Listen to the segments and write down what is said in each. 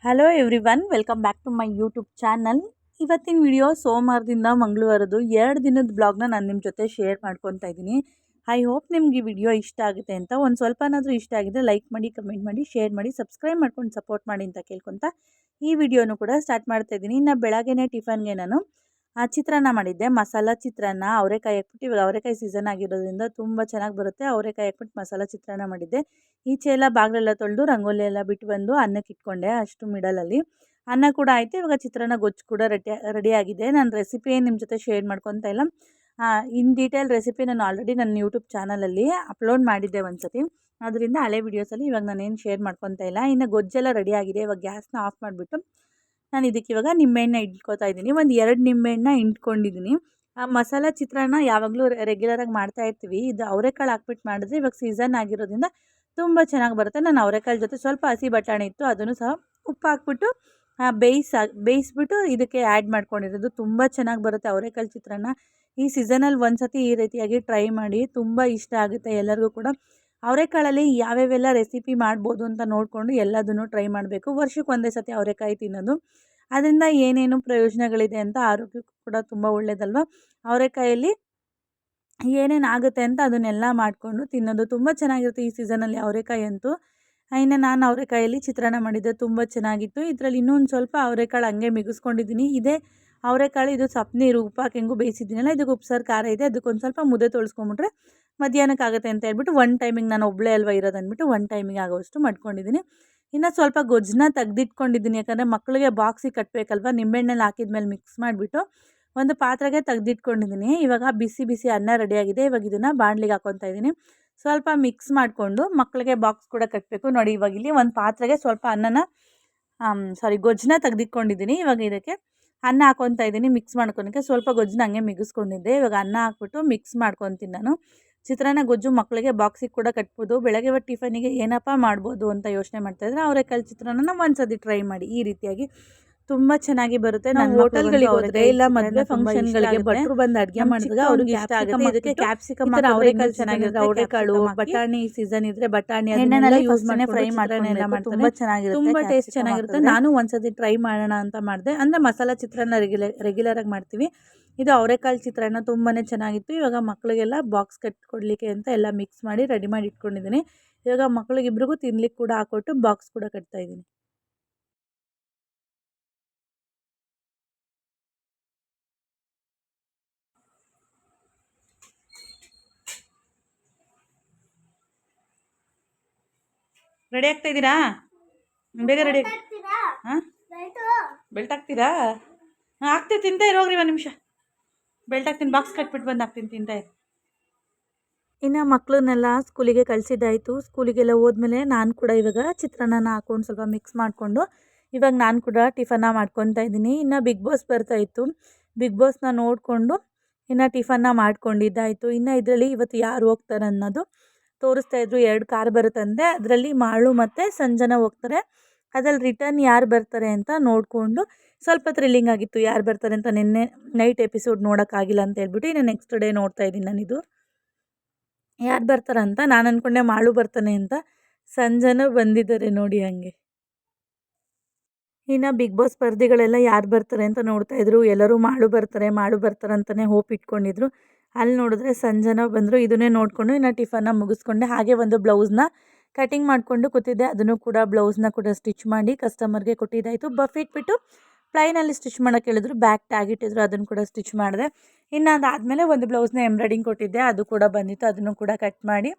Hello everyone, welcome back to my YouTube channel. ಇವತ್ತಿನ video ಸೋಮವಾರದಿಂದ ಮಂಗಳವಾರದ್ದು 2 ದಿನದ ಬ್ಲಾಗ್ನ ನಾನು ನಿಮ್ಮ ಜೊತೆ ಶೇರ್ ಮಾಡ್ಕೊತಾ ಇದ್ದೀನಿ. ಐ ಹೋಪ್ ನಿಮ್ಗೆ ಈ ವಿಡಿಯೋ ಇಷ್ಟ ಆಗುತ್ತೆ ಅಂತ. ಒಂದು ಸ್ವಲ್ಪನಾದರೂ ಇಷ್ಟ ಆಗಿದ್ರೆ ಲೈಕ್ ಮಾಡಿ, ಕಮೆಂಟ್ ಮಾಡಿ, ಶೇರ್ ಮಾಡಿ, ಸಬ್ಸ್ಕ್ರೈಬ್ ಮಾಡ್ಕೊಂಡು ಸಪೋರ್ಟ್ ಮಾಡಿ ಅಂತ ಕೇಳ್ಕೊತಾ ಈ ವಿಡಿಯೋನು ಕೂಡ ಸ್ಟಾರ್ಟ್ ಮಾಡ್ತಾ ಇದ್ದೀನಿ. ಇನ್ನು ಬೆಳಗ್ಗೆನೇ ಟಿಫನ್ಗೆ ನಾನು ಚಿತ್ರಾನ್ನ ಮಾಡಿದ್ದೆ, ಮಸಾಲ ಚಿತ್ರಾನ್ನ. ಅವರೆಕಾಯಿ ಹಾಕ್ಬಿಟ್ಟು, ಇವಾಗ ಅವರೆಕಾಯಿ ಸೀಸನ್ ಆಗಿರೋದ್ರಿಂದ ತುಂಬ ಚೆನ್ನಾಗಿ ಬರುತ್ತೆ. ಅವರೆಕಾಯಿ ಹಾಕ್ಬಿಟ್ಟು ಮಸಾಲ ಚಿತ್ರಾನ್ನ ಮಾಡಿದ್ದೆ. ಈಚೆ ಎಲ್ಲ ಬಾಗಿಲೆಲ್ಲ ತೊಳೆದು ರಂಗೋಲಿ ಎಲ್ಲ ಬಿಟ್ಟು ಬಂದು ಅನ್ನಕ್ಕೆ ಇಟ್ಕೊಂಡೆ ಅಷ್ಟು ಮಿಡಲಲ್ಲಿ. ಅನ್ನ ಕೂಡ ಆಯಿತು. ಇವಾಗ ಚಿತ್ರಾನ್ನ ಗೊಜ್ಜು ಕೂಡ ರೆಡಿ ಆಗಿದೆ. ನಾನು ರೆಸಿಪಿ ನಿಮ್ಮ ಜೊತೆ ಶೇರ್ ಮಾಡ್ಕೊತಾ ಇಲ್ಲ. ಇನ್ ಡೀಟೇಲ್ ರೆಸಿಪಿ ನಾನು ಆಲ್ರೆಡಿ ನನ್ನ ಯೂಟ್ಯೂಬ್ ಚಾನಲಲ್ಲಿ ಅಪ್ಲೋಡ್ ಮಾಡಿದ್ದೆ ಒಂದು ಸತಿ. ಅದರಿಂದ ಹಳೆ ವೀಡಿಯೋಸಲ್ಲಿ ಇವಾಗ ನಾನೇನು ಶೇರ್ ಮಾಡ್ಕೊತಾ ಇಲ್ಲ. ಇನ್ನು ಗೊಜ್ಜೆಲ್ಲ ರೆಡಿ ಆಗಿದೆ. ಇವಾಗ ಗ್ಯಾಸ್ನ ಆಫ್ ಮಾಡಿಬಿಟ್ಟು ನಾನು ಇದಕ್ಕೆ ಇವಾಗ ನಿಂಬೆಹಣ್ಣು ಇಟ್ಕೊತಾ ಇದ್ದೀನಿ. ಒಂದು 2 ನಿಂಬೆಹಣ್ಣನ್ನ ಇಂಟ್ಕೊಂಡಿದ್ದೀನಿ. ಆ ಮಸಾಲ ಚಿತ್ರಾನ್ನ ಯಾವಾಗಲೂ ರೆಗ್ಯುಲರಾಗಿ ಮಾಡ್ತಾ ಇರ್ತೀವಿ. ಇದು ಅವರೆಕಾಳು ಹಾಕ್ಬಿಟ್ಟು ಮಾಡಿದ್ರೆ ಇವಾಗ ಸೀಸನ್ ಆಗಿರೋದ್ರಿಂದ ತುಂಬ ಚೆನ್ನಾಗಿ ಬರುತ್ತೆ. ನಾನು ಅವರೆಕಾಳು ಜೊತೆ ಸ್ವಲ್ಪ ಹಸಿ ಬಟಾಣಿ ಇತ್ತು, ಅದನ್ನು ಸಹ ಉಪ್ಪು ಹಾಕ್ಬಿಟ್ಟು ಬೇಯಿಸ್ಬಿಟ್ಟು ಇದಕ್ಕೆ ಆ್ಯಡ್ ಮಾಡ್ಕೊಂಡಿರೋದು. ತುಂಬ ಚೆನ್ನಾಗಿ ಬರುತ್ತೆ ಅವರೆಕಾಳು ಚಿತ್ರಾನ್ನ. ಈ ಸೀಸನಲ್ಲಿ ಒಂದು ಸತಿ ಈ ರೀತಿಯಾಗಿ ಟ್ರೈ ಮಾಡಿ, ತುಂಬ ಇಷ್ಟ ಆಗುತ್ತೆ ಎಲ್ಲರಿಗೂ ಕೂಡ. ಅವರೆಕಾಳಲ್ಲಿ ಯಾವ್ಯಾವೆಲ್ಲ ರೆಸಿಪಿ ಮಾಡ್ಬೋದು ಅಂತ ನೋಡಿಕೊಂಡು ಎಲ್ಲದನ್ನು ಟ್ರೈ ಮಾಡಬೇಕು. ವರ್ಷಕ್ಕೆ ಒಂದೇ ಸತಿ ಅವರೆಕಾಯಿ ತಿನ್ನೋದು, ಅದರಿಂದ ಏನೇನು ಪ್ರಯೋಜನಗಳಿದೆ ಅಂತ. ಆರೋಗ್ಯಕ್ಕೂ ಕೂಡ ತುಂಬ ಒಳ್ಳೆಯದಲ್ವ. ಅವರೆಕಾಯಲ್ಲಿ ಏನೇನು ಆಗುತ್ತೆ ಅಂತ ಅದನ್ನೆಲ್ಲ ಮಾಡಿಕೊಂಡು ತಿನ್ನೋದು ತುಂಬ ಚೆನ್ನಾಗಿರುತ್ತೆ ಈ ಸೀಸನಲ್ಲಿ ಅವರೆಕಾಯಿ ಅಂತೂ. ಇನ್ನು ನಾನು ಅವರೆಕಾಯಲ್ಲಿ ಚಿತ್ರಾನ್ನ ಮಾಡಿದ್ದೆ, ತುಂಬ ಚೆನ್ನಾಗಿತ್ತು. ಇದರಲ್ಲಿ ಇನ್ನೊಂದು ಸ್ವಲ್ಪ ಅವರೆಕಾಳು ಹಂಗೆ ಮಿಗಿಸ್ಕೊಂಡಿದ್ದೀನಿ. ಇದೇ ಅವರೆಕಾಳು, ಇದು ಸಪ್ಪನೀರು ಉಪ್ಪು ಹಾಕಿ ಹೆಂಗೂ ಬೇಯಿಸಿದ್ದೀನಲ್ಲ, ಇದಕ್ಕೆ ಉಪ್ಸಾರು ಖಾರ ಇದೆ. ಅದಕ್ಕೊಂದು ಸ್ವಲ್ಪ ಮುದ್ದೆ ತೊಳ್ಸ್ಕೊಂಬಿಟ್ರೆ ಮಧ್ಯಾಹ್ನಕ್ಕೆ ಆಗುತ್ತೆ ಅಂತ ಹೇಳ್ಬಿಟ್ಟು ಒನ್ ಟೈಮಿಗೆ, ನಾನು ಒಬ್ಬಳೇ ಅಲ್ವ ಇರೋದು ಅಂದ್ಬಿಟ್ಟು ಒನ್ ಟೈಮಿಗೆ ಆಗೋಷ್ಟು ಮಾಡ್ಕೊಂಡಿದ್ದೀನಿ. ಇನ್ನು ಸ್ವಲ್ಪ ಗೊಜ್ಜನ್ನ ತೆಗ್ದಿಟ್ಕೊಂಡಿದ್ದೀನಿ, ಯಾಕಂದರೆ ಮಕ್ಕಳಿಗೆ ಬಾಕ್ಸಿಗೆ ಕಟ್ಟಬೇಕಲ್ವ. ನಿಂಬೆಹಣ್ಣಲ್ಲಿ ಹಾಕಿದ್ಮೇಲೆ ಮಿಕ್ಸ್ ಮಾಡಿಬಿಟ್ಟು ಒಂದು ಪಾತ್ರೆಗೆ ತೆಗ್ದಿಟ್ಕೊಂಡಿದ್ದೀನಿ. ಇವಾಗ ಬಿಸಿ ಬಿಸಿ ಅನ್ನ ರೆಡಿಯಾಗಿದೆ. ಇವಾಗ ಇದನ್ನು ಬಾಣಲಿಗೆ ಹಾಕ್ಕೊತಾ ಇದ್ದೀನಿ. ಸ್ವಲ್ಪ ಮಿಕ್ಸ್ ಮಾಡಿಕೊಂಡು ಮಕ್ಕಳಿಗೆ ಬಾಕ್ಸ್ ಕೂಡ ಕಟ್ಟಬೇಕು. ನೋಡಿ, ಇವಾಗ ಇಲ್ಲಿ ಒಂದು ಪಾತ್ರೆಗೆ ಸ್ವಲ್ಪ ಗೊಜ್ಜನ್ನ ತೆಗ್ದಿಟ್ಕೊಂಡಿದ್ದೀನಿ. ಇವಾಗ ಇದಕ್ಕೆ ಅನ್ನ ಹಾಕ್ಕೊತಾ ಇದ್ದೀನಿ. ಮಿಕ್ಸ್ ಮಾಡ್ಕೊಳಕ್ಕೆ ಸ್ವಲ್ಪ ಗೊಜ್ಜನ್ನ ಹಂಗೆ ಮಿಗಿಸ್ಕೊಂಡಿದ್ದೆ. ಇವಾಗ ಅನ್ನ ಹಾಕ್ಬಿಟ್ಟು ಮಿಕ್ಸ್ ಮಾಡ್ಕೊತೀನಿ ನಾನು. ಚಿತ್ರಾನ್ನ ಗೊಜ್ಜು ಮಕ್ಕಳಿಗೆ ಬಾಕ್ಸಿಗೆ ಕೂಡ ಕಟ್ಬೋದು. ಬೆಳಗ್ಗೆ ಹೊತ್ತು ಟಿಫನಿಗೆ ಏನಪ್ಪ ಮಾಡ್ಬೋದು ಅಂತ ಯೋಚನೆ ಮಾಡ್ತಾಯಿದ್ರೆ ಅವರೆಕಾಳು ಚಿತ್ರಾನ್ನ ಒಂದ್ಸತಿ ಟ್ರೈ ಮಾಡಿ. ಈ ರೀತಿಯಾಗಿ ತುಂಬ ಚೆನ್ನಾಗಿ ಬರುತ್ತೆ. ನಾವು ಹೋಟೆಲ್ಗಳಿಗೆ ಹೋದ್ರೆ ಇಲ್ಲ ಮದುವೆ ಫಂಕ್ಷನ್ಗಳಿಗೆ ಭಟ್ರು ಬಂದು ಅಡುಗೆ ಮಾಡಿದಾಗ ಅವ್ರಿಗೆ ಇಷ್ಟ ಆಗುತ್ತೆ. ಇದಕ್ಕೆ ಕ್ಯಾಪ್ಸಿಕಮ್ ಅವರೆಕಾಳು ಚೆನ್ನಾಗಿರುತ್ತೆ. ಅವರೆಕಾಳು ಬಟಾಣಿ ಸೀಸನ್ ಇದ್ರೆ ಬಟಾಣಿ ಅದನ್ನೆಲ್ಲ ಯೂಸ್ ಮಾಡಿ ಫ್ರೈ ಮಾಡ್ಕೊಂಡು ತುಂಬ ಚೆನ್ನಾಗಿರುತ್ತೆ, ತುಂಬ ಟೇಸ್ಟ್ ಚೆನ್ನಾಗಿರುತ್ತೆ. ನಾನು ಒಂದ್ಸತಿ ಟ್ರೈ ಮಾಡೋಣ ಅಂತ ಮಾಡಿದೆ. ಅಂದರೆ ಮಸಾಲ ಚಿತ್ರಾನ್ನ ರೆಗ್ಯುಲರ್ ಆಗಿ ಮಾಡ್ತೀವಿ. ಇದು ಅವರೆಕಾಳು ಚಿತ್ರಾನ್ನ ತುಂಬಾ ಚೆನ್ನಾಗಿತ್ತು. ಇವಾಗ ಮಕ್ಕಳಿಗೆಲ್ಲ ಬಾಕ್ಸ್ ಕಟ್ಕೊಡ್ಲಿಕ್ಕೆ ಅಂತ ಎಲ್ಲ ಮಿಕ್ಸ್ ಮಾಡಿ ರೆಡಿ ಮಾಡಿ ಇಟ್ಕೊಂಡಿದ್ದೀನಿ. ಇವಾಗ ಮಕ್ಕಳಿಗಿಬ್ರಿಗೂ ತಿನ್ಲಿಕ್ಕೆ ಕೂಡ ಹಾಕೊಟ್ಟು ಬಾಕ್ಸ್ ಕೂಡ ಕಟ್ತಾ ಇದ್ದೀನಿ. ರೆಡಿ ಆಗ್ತಾ ಇದ್ದೀರಾ? ಬೇಗ ರೆಡಿ. ಹಾಂ, ಬೆಲ್ಟ್ ಹಾಕ್ತೀರಾ? ಹಾಂ, ಹಾಕ್ತೀವಿ. ತಿಂತಾ ಇರೋಗ್ರಿ ಒಂದು ನಿಮಿಷ. ಬೆಲ್ಟ್ ಹಾಕ್ತೀನಿ, ಬಾಕ್ಸ್ ಕಟ್ಬಿಟ್ಟು ಬಂದು ಹಾಕ್ತೀನಿ, ತಿಂತಾ ಇರಿ. ಇನ್ನು ಮಕ್ಕಳನ್ನೆಲ್ಲ ಸ್ಕೂಲಿಗೆ ಕಳಿಸಿದ್ದಾಯಿತು. ಸ್ಕೂಲಿಗೆಲ್ಲ ಹೋದ್ಮೇಲೆ ನಾನು ಕೂಡ ಇವಾಗ ಚಿತ್ರಾನ್ನ ಹಾಕ್ಕೊಂಡು ಸ್ವಲ್ಪ ಮಿಕ್ಸ್ ಮಾಡಿಕೊಂಡು ಇವಾಗ ನಾನು ಕೂಡ ಟಿಫನ್ನ ಮಾಡ್ಕೊತಾ ಇದ್ದೀನಿ. ಇನ್ನು ಬಿಗ್ ಬಾಸ್ ಬರ್ತಾಯಿತ್ತು. ಬಿಗ್ ಬಾಸ್ನ ನೋಡಿಕೊಂಡು ಇನ್ನು ಟಿಫನ್ನ ಮಾಡ್ಕೊಂಡಿದ್ದಾಯಿತು. ಇನ್ನು ಇದರಲ್ಲಿ ಇವತ್ತು ಯಾರು ಹೋಗ್ತಾರೆ ಅನ್ನೋದು ತೋರಿಸ್ತಾಯಿದ್ರು. 2 ಕಾರ್ ಬರುತ್ತಂತೆ, ಅದರಲ್ಲಿ ಮಾಳು ಮತ್ತು ಸಂಜನಾ ಹೋಗ್ತಾರೆ. ಅದ್ರಲ್ಲಿ ರಿಟರ್ನ್ ಯಾರು ಬರ್ತಾರೆ ಅಂತ ನೋಡಿಕೊಂಡು ಸ್ವಲ್ಪ ಥ್ರಿಲ್ಲಿಂಗ್ ಆಗಿತ್ತು ಯಾರು ಬರ್ತಾರೆ ಅಂತ. ನಿನ್ನೆ ನೈಟ್ ಎಪಿಸೋಡ್ ನೋಡೋಕ್ಕಾಗಿಲ್ಲ ಅಂತ ಹೇಳ್ಬಿಟ್ಟು ಇನ್ನು ನೆಕ್ಸ್ಟ್ ಡೇ ನೋಡ್ತಾ ಇದ್ದೀನಿ ನಾನಿದು ಯಾರು ಬರ್ತಾರಂತ. ನಾನು ಅಂದ್ಕೊಂಡೆ ಮಾಳು ಬರ್ತಾನೆ ಅಂತ. ಸಂಜನಾ ಬಂದಿದ್ದಾರೆ ನೋಡಿ ಹಂಗೆ. ಇನ್ನು ಬಿಗ್ ಬಾಸ್ ಸ್ಪರ್ಧಿಗಳೆಲ್ಲ ಯಾರು ಬರ್ತಾರೆ ಅಂತ ನೋಡ್ತಾಯಿದ್ರು. ಎಲ್ಲರೂ ಮಾಳು ಬರ್ತಾರೆ ಅಂತಲೇ ಹೋಪ್ ಇಟ್ಕೊಂಡಿದ್ರು. ಅಲ್ಲಿ ನೋಡಿದ್ರೆ ಸಂಜನಾ ಬಂದರು. ಇದನ್ನೇ ನೋಡಿಕೊಂಡು ಇನ್ನು ಟಿಫನ್ನ ಮುಗಿಸ್ಕೊಂಡೆ. ಹಾಗೆ ಒಂದು ಬ್ಲೌಸ್ನ ಕಟಿಂಗ್ ಮಾಡಿಕೊಂಡು ಕೂತಿದ್ದೆ. ಅದನ್ನು ಕೂಡ ಬ್ಲೌಸ್ನ ಕೂಡ ಸ್ಟಿಚ್ ಮಾಡಿ ಕಸ್ಟಮರ್ಗೆ ಕೊಟ್ಟಿದ್ದಾಯಿತು. ಬಫ್ ಇಟ್ಬಿಟ್ಟು ಪ್ಲೈನಲ್ಲಿ ಸ್ಟಿಚ್ ಮಾಡೋಕ್ಕೆ ಹೇಳಿದ್ರು. ಬ್ಯಾಕ್ ಟ್ಯಾಗ್ ಇಟ್ಟಿದ್ರು, ಅದನ್ನು ಕೂಡ ಸ್ಟಿಚ್ ಮಾಡಿದೆ. ಇನ್ನು ಅದಾದಮೇಲೆ ಒಂದು ಬ್ಲೌಸ್ನ ಎಂಬ್ರಾಯ್ಡಿಂಗ್ ಕೊಟ್ಟಿದ್ದೆ, ಅದು ಕೂಡ ಬಂದಿತ್ತು. ಅದನ್ನು ಕೂಡ ಕಟ್ ಮಾಡಿ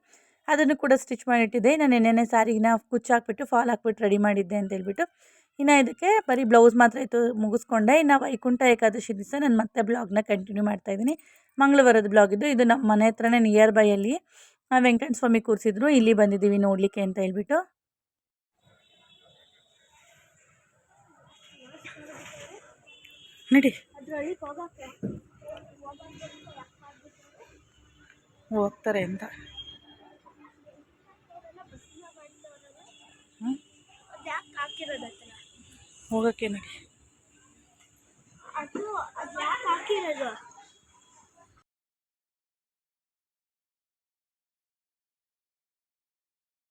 ಅದನ್ನು ಕೂಡ ಸ್ಟಿಚ್ ಮಾಡಿಟ್ಟಿದ್ದೆ. ನಾನು ನೆನ್ನೆ ಸಾರಿನ ಕುಚ್ಚಾಕ್ಬಿಟ್ಟು ಫಾಲ್ ಹಾಕ್ಬಿಟ್ಟು ರೆಡಿ ಮಾಡಿದ್ದೆ ಅಂತ ಹೇಳ್ಬಿಟ್ಟು ಇನ್ನು ಇದಕ್ಕೆ ಬರೀ ಬ್ಲೌಸ್ ಮಾತ್ರ ಇತ್ತು, ಮುಗಿಸ್ಕೊಂಡೆ. ಇನ್ನು ವೈಕುಂಠ ಏಕಾದಶಿ ದಿವಸ ನಾನು ಮತ್ತೆ ಬ್ಲಾಗ್ನ ಕಂಟಿನ್ಯೂ ಮಾಡ್ತಾಯಿದ್ದೀನಿ. ಮಂಗಳವಾರದ ಬ್ಲಾಗ್ ಇದು ನಮ್ಮ ಮನೆ ಹತ್ರನೇ ನಿಯರ್ ಬೈಯಲ್ಲಿ ವೆಂಕಟ ಸ್ವಾಮಿ ಕೂರಿಸಿದ್ರು. ಇಲ್ಲಿ ಬಂದಿದ್ದೀವಿ ನೋಡಲಿಕ್ಕೆ ಅಂತ ಹೇಳ್ಬಿಟ್ಟು. ನಡಿ, ಹೋಗ್ತಾರೆ ಅಂತ. ಹೋಗೋಕ್ಕೆ ನಡಿ.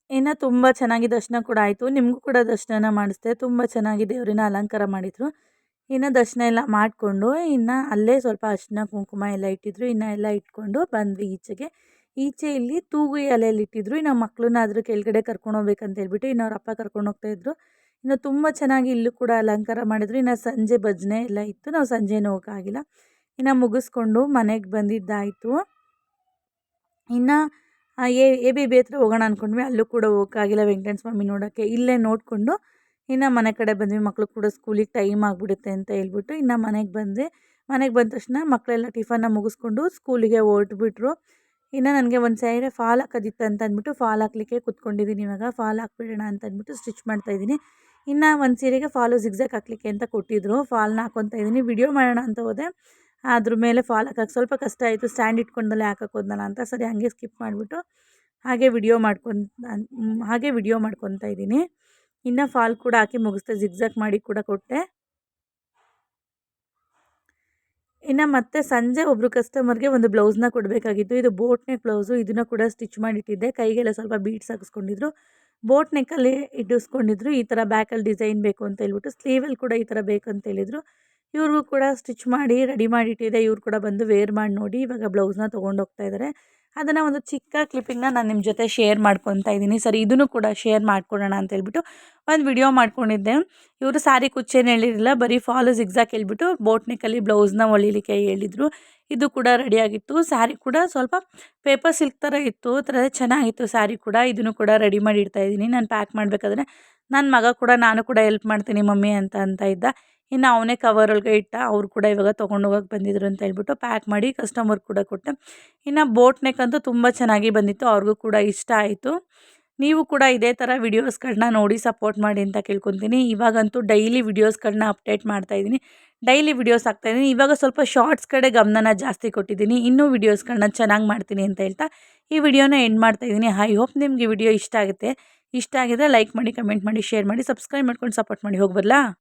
ಇನ್ನು ತುಂಬ ಚೆನ್ನಾಗಿ ದರ್ಶನ ಕೂಡ ಆಯಿತು. ನಿಮಗೂ ಕೂಡ ದರ್ಶನ ಮಾಡಿಸ್ದೆ. ತುಂಬ ಚೆನ್ನಾಗಿ ದೇವರನ್ನ ಅಲಂಕಾರ ಮಾಡಿದರು. ಇನ್ನು ದರ್ಶನ ಎಲ್ಲ ಮಾಡಿಕೊಂಡು ಇನ್ನು ಅಲ್ಲೇ ಸ್ವಲ್ಪ ಅರಿಶಿನ ಕುಂಕುಮ ಎಲ್ಲ ಇಟ್ಟಿದ್ರು. ಇನ್ನು ಎಲ್ಲ ಇಟ್ಕೊಂಡು ಬಂದ್ವಿ ಈಚೆಗೆ. ಈಚೆ ಇಲ್ಲಿ ತೂಗು ಎಲೆಯಲ್ಲಿ ಇಟ್ಟಿದ್ರು. ಇನ್ನು ಮಕ್ಕಳನ್ನ ಅದ್ರ ಕೆಳಗಡೆ ಕರ್ಕೊಂಡು ಹೋಗ್ಬೇಕಂತ ಹೇಳ್ಬಿಟ್ಟು ಇನ್ನು ಅವ್ರ ಅಪ್ಪ ಕರ್ಕೊಂಡು ಹೋಗ್ತಾಯಿದ್ರು. ಇನ್ನು ತುಂಬ ಚೆನ್ನಾಗಿ ಇಲ್ಲೂ ಕೂಡ ಅಲಂಕಾರ ಮಾಡಿದ್ರು. ಇನ್ನು ಸಂಜೆ ಭಜನೆ ಎಲ್ಲ ಇತ್ತು. ನಾವು ಸಂಜೆನೂ ಹೋಗೋಕ್ಕಾಗಿಲ್ಲ. ಇನ್ನು ಮುಗಿಸ್ಕೊಂಡು ಮನೆಗೆ ಬಂದಿದ್ದಾಯಿತು. ಇನ್ನು ABB ಹತ್ರ ಹೋಗೋಣ ಅಂದ್ಕೊಂಡ್ವಿ. ಅಲ್ಲೂ ಕೂಡ ಹೋಗೋಕ್ಕಾಗಿಲ್ಲ ವೆಂಕಟೇಶ್ವರ ಸ್ವಾಮಿ ನೋಡೋಕ್ಕೆ. ಇಲ್ಲೇ ನೋಡಿಕೊಂಡು ಇನ್ನು ಮನೆ ಕಡೆ ಬಂದ್ವಿ. ಮಕ್ಕಳು ಕೂಡ ಸ್ಕೂಲಿಗೆ ಟೈಮ್ ಆಗಿಬಿಡುತ್ತೆ ಅಂತ ಹೇಳ್ಬಿಟ್ಟು ಇನ್ನು ಮನೆಗೆ ಬಂದೆ. ಮನೆಗೆ ಬಂದ ತಕ್ಷಣ ಮಕ್ಕಳೆಲ್ಲ ಟಿಫನ್ನ ಮುಗಿಸ್ಕೊಂಡು ಸ್ಕೂಲಿಗೆ ಹೊರಟ್ಬಿಟ್ರು. ಇನ್ನು ನನಗೆ ಒಂದು ಸೈಡೆ ಫಾಲ್ ಹಾಕೋದಿತ್ತು ಅಂತ ಅಂದ್ಬಿಟ್ಟು ಫಾಲ್ ಹಾಕ್ಲಿಕ್ಕೆ ಕೂತ್ಕೊಂಡಿದ್ದೀನಿ. ಇವಾಗ ಫಾಲ್ ಹಾಕ್ಬಿಡೋಣ ಅಂತ ಅಂದ್ಬಿಟ್ಟು ಸ್ಟಿಚ್ ಮಾಡ್ತಾಯಿದ್ದೀನಿ. ಇನ್ನು ಒಂದು ಸೀರೆಗೆ ಫಾಲು ಜಿಗ್ಜಾಗ್ ಹಾಕಲಿಕ್ಕೆ ಅಂತ ಕೊಟ್ಟಿದ್ರು. ಫಾಲ್ನ ಹಾಕ್ಕೊತಾ ಇದ್ದೀನಿ. ವಿಡಿಯೋ ಮಾಡೋಣ ಅಂತ ಹೋದೆ. ಅದ್ರ ಮೇಲೆ ಫಾಲ್ ಹಾಕೋಕ್ಕೆ ಸ್ವಲ್ಪ ಕಷ್ಟ ಆಯಿತು. ಸ್ಟ್ಯಾಂಡ್ ಇಟ್ಕೊಂಡಲ್ಲೇ ಹಾಕಕ್ಕೆ ಹೋದ್ನಲ್ಲ ಅಂತ ಸರಿ ಹಾಗೆ ಸ್ಕಿಪ್ ಮಾಡಿಬಿಟ್ಟು ಹಾಗೆ ವಿಡಿಯೋ ಮಾಡ್ಕೊತಾ ಇದ್ದೀನಿ. ಇನ್ನು ಫಾಲ್ ಕೂಡ ಹಾಕಿ ಮುಗಿಸ್ದೆ. ಜಿಗ್ಜಾಗ್ ಮಾಡಿ ಕೂಡ ಕೊಟ್ಟೆ. ಇನ್ನು ಮತ್ತೆ ಸಂಜೆ ಒಬ್ಬರು ಕಸ್ಟಮರ್ಗೆ ಒಂದು ಬ್ಲೌಸ್ನ ಕೊಡಬೇಕಾಗಿತ್ತು. ಇದು ಬೋಟ್ ನೆಕ್ ಬ್ಲೌಸು. ಇದನ್ನು ಕೂಡ ಸ್ಟಿಚ್ ಮಾಡಿಟ್ಟಿದ್ದೆ. ಕೈಗೆಲ್ಲ ಸ್ವಲ್ಪ ಬೀಡ್ಸ್ ಹಾಕಿಸ್ಕೊಂಡಿದ್ರು. ಬೋಟ್ ನೆಕ್ಕಲ್ಲಿ ಇಟ್ಟಿಸ್ಕೊಂಡಿದ್ರು. ಈ ಥರ ಬ್ಯಾಕಲ್ಲಿ ಡಿಸೈನ್ ಬೇಕು ಅಂತ ಹೇಳ್ಬಿಟ್ಟು ಸ್ಲೀವಲ್ಲಿ ಕೂಡ ಈ ಥರ ಬೇಕು ಅಂತ ಹೇಳಿದರು. ಇವ್ರಿಗೂ ಕೂಡ ಸ್ಟಿಚ್ ಮಾಡಿ ರೆಡಿ ಮಾಡಿಟ್ಟಿದ್ದೆ. ಇವ್ರು ಕೂಡ ಬಂದು ವೇರ್ ಮಾಡಿ ನೋಡಿ ಇವಾಗ ಬ್ಲೌಸ್ನ ತೊಗೊಂಡು ಹೋಗ್ತಾ ಇದ್ದಾರೆ. ಅದನ್ನು ಒಂದು ಚಿಕ್ಕ ಕ್ಲಿಪ್ಪಿಂಗ್ನ ನಾನು ನಿಮ್ಮ ಜೊತೆ ಶೇರ್ ಮಾಡ್ಕೊತಾ ಇದ್ದೀನಿ. ಸರಿ ಇದನ್ನು ಕೂಡ ಶೇರ್ ಮಾಡ್ಕೊಳ್ಳೋಣ ಅಂತ ಹೇಳ್ಬಿಟ್ಟು ಒಂದು ವಿಡಿಯೋ ಮಾಡ್ಕೊಂಡಿದ್ದೆ. ಇವರು ಸ್ಯಾರಿ ಕುಚ್ಚೇನು ಹೇಳಿರಲಿಲ್ಲ, ಬರೀ ಫಾಲು ಜಿಗ್ಜಾಗ್ ಹೇಳ್ಬಿಟ್ಟು ಬೋಟ್ ನೆಕ್ಕಲ್ಲಿ ಬ್ಲೌಸ್ನ ಹೊಲಿಲಿಕ್ಕೆ ಹೇಳಿದರು. ಇದು ಕೂಡ ರೆಡಿಯಾಗಿತ್ತು. ಸ್ಯಾರಿ ಕೂಡ ಸ್ವಲ್ಪ ಪೇಪರ್ ಸಿಲ್ಕ್ ಥರ ಇತ್ತು. ಥರ ಚೆನ್ನಾಗಿತ್ತು ಸ್ಯಾರಿ ಕೂಡ. ಇದನ್ನು ಕೂಡ ರೆಡಿ ಮಾಡಿ ಇಡ್ತಾಯಿದ್ದೀನಿ. ನಾನು ಪ್ಯಾಕ್ ಮಾಡಬೇಕಾದ್ರೆ ನನ್ನ ಮಗ ಕೂಡ ನಾನು ಕೂಡ ಹೆಲ್ಪ್ ಮಾಡ್ತೀನಿ ಮಮ್ಮಿ ಅಂತ ಇದ್ದ. ಇನ್ನು ಅವನೇ ಕವರ್ ಒಳಗೆ ಇಟ್ಟ. ಅವರು ಕೂಡ ಇವಾಗ ತೊಗೊಂಡು ಹೋಗೋಕೆ ಬಂದಿದ್ರು ಅಂತ ಹೇಳ್ಬಿಟ್ಟು ಪ್ಯಾಕ್ ಮಾಡಿ ಕಸ್ಟಮರ್ ಕೂಡ ಕೊಟ್ಟೆ. ಇನ್ನು ಬೋಟ್ ನೆಕ್ ಅಂತೂ ತುಂಬ ಚೆನ್ನಾಗಿ ಬಂದಿತ್ತು. ಅವ್ರಿಗೂ ಕೂಡ ಇಷ್ಟ ಆಯಿತು. ನೀವು ಕೂಡ ಇದೇ ಥರ ವಿಡಿಯೋಸ್ಗಳನ್ನ ನೋಡಿ ಸಪೋರ್ಟ್ ಮಾಡಿ ಅಂತ ಕೇಳ್ಕೊತೀನಿ. ಇವಾಗಂತೂ ಡೈಲಿ ವಿಡಿಯೋಸ್ಗಳನ್ನ ಅಪ್ಡೇಟ್ ಮಾಡ್ತಾಯಿದ್ದೀನಿ. ಡೈಲಿ ವಿಡಿಯೋಸ್ ಹಾಕ್ತಾಯಿದ್ದೀನಿ. ಇವಾಗ ಸ್ವಲ್ಪ ಶಾರ್ಟ್ಸ್ ಕಡೆ ಗಮನನ ಜಾಸ್ತಿ ಕೊಟ್ಟಿದ್ದೀನಿ. ಇನ್ನೂ ವಿಡಿಯೋಸ್ಗಳನ್ನ ಚೆನ್ನಾಗಿ ಮಾಡ್ತೀನಿ ಅಂತ ಹೇಳ್ತಾ ಈ ವಿಡಿಯೋನ ಎಂಡ್ ಮಾಡ್ತಾಯಿದ್ದೀನಿ. ಐ ಹೋಪ್ ನಿಮಗೆ ವಿಡಿಯೋ ಇಷ್ಟ ಆಗುತ್ತೆ. ಇಷ್ಟ ಆಗಿದ್ರೆ ಲೈಕ್ ಮಾಡಿ, ಕಮೆಂಟ್ ಮಾಡಿ, ಶೇರ್ ಮಾಡಿ, ಸಬ್ಸ್ಕ್ರೈಬ್ ಮಾಡ್ಕೊಂಡು ಸಪೋರ್ಟ್ ಮಾಡಿ. ಹೋಗಿ ಬರಲಾ?